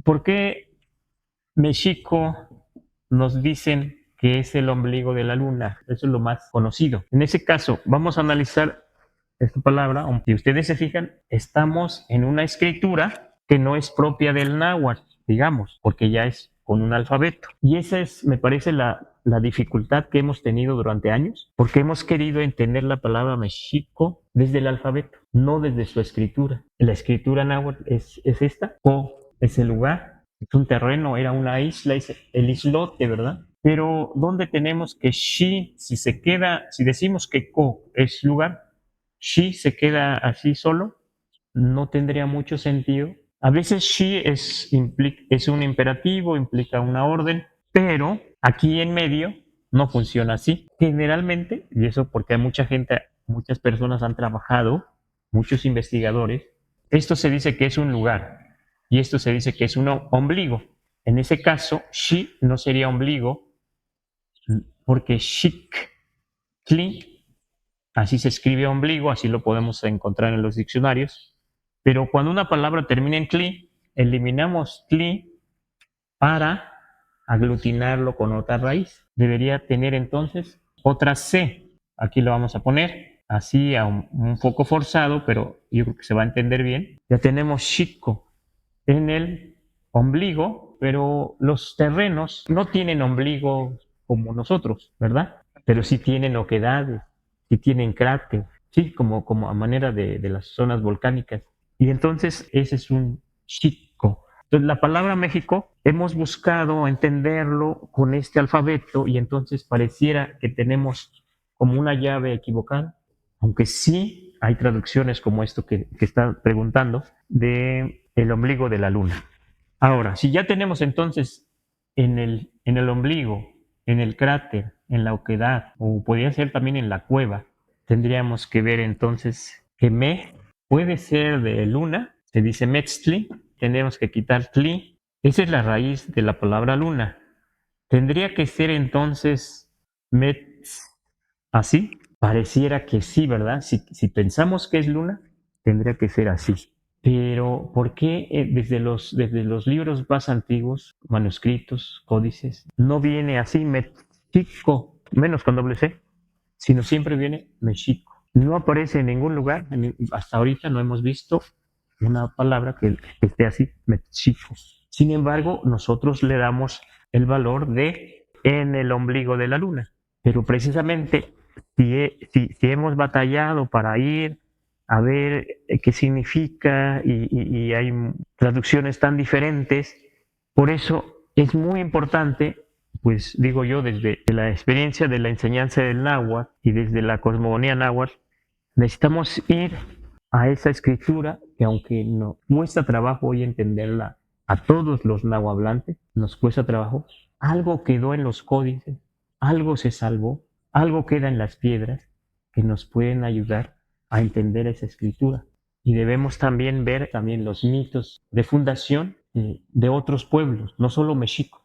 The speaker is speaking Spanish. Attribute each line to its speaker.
Speaker 1: ¿Por qué México nos dicen que es el ombligo de la luna? Eso es lo más conocido. En ese caso, vamos a analizar esta palabra. Si ustedes se fijan, estamos en una escritura que no es propia del náhuatl, digamos, porque ya es con un alfabeto. Y esa es, me parece, la dificultad que hemos tenido durante años, porque hemos querido entender la palabra México desde el alfabeto, no desde su escritura. La escritura náhuatl es esta, Co es el lugar, es un terreno, era una isla, es el islote, ¿verdad? Pero ¿dónde tenemos que Shi, si se queda, si decimos que Co es lugar, Shi se queda así solo, no tendría mucho sentido. A veces Shi es un imperativo, implica una orden, pero aquí en medio no funciona así. Generalmente, y eso porque hay mucha gente, muchas personas han trabajado, muchos investigadores, esto se dice que es un lugar y esto se dice que es un ombligo. En ese caso, Shi no sería ombligo porque Shik, Kli, así se escribe ombligo, así lo podemos encontrar en los diccionarios. Pero cuando una palabra termina en cli, eliminamos cli para aglutinarlo con otra raíz. Debería tener entonces otra C. Aquí lo vamos a poner así un poco forzado, pero yo creo que se va a entender bien. Ya tenemos chico en el ombligo, pero los terrenos no tienen ombligo como nosotros, ¿verdad? Pero sí tienen oquedades, sí tienen cráteres, sí, como a manera de las zonas volcánicas. Y entonces ese es un chico. Entonces la palabra México hemos buscado entenderlo con este alfabeto y entonces pareciera que tenemos como una llave equivocada, aunque sí hay traducciones como esto que está preguntando de el ombligo de la luna. Ahora, si ya tenemos entonces en el ombligo, en el cráter, en la oquedad, o podría ser también en la cueva, tendríamos que ver entonces que me puede ser de luna, se dice metzli, tenemos que quitar tli, esa es la raíz de la palabra luna. Tendría que ser entonces metz, así, pareciera que sí, ¿verdad? Si pensamos que es luna, tendría que ser así. Pero, ¿por qué desde los libros más antiguos, manuscritos, códices, no viene así Mexico, menos con doble C, sino siempre viene Mexico? No aparece en ningún lugar, hasta ahorita no hemos visto una palabra que esté así, Mexico. Sin embargo, nosotros le damos el valor de en el ombligo de la luna. Pero precisamente, si hemos batallado para ir a ver qué significa y hay traducciones tan diferentes. Por eso es muy importante, pues digo yo, desde la experiencia de la enseñanza del náhuatl y desde la cosmogonía náhuatl, necesitamos ir a esa escritura que aunque nos cuesta trabajo hoy entenderla a todos los nahuablantes, nos cuesta trabajo, algo quedó en los códices, algo se salvó, algo queda en las piedras que nos pueden ayudar a entender esa escritura. Y debemos también ver también los mitos de fundación de otros pueblos, no solo México.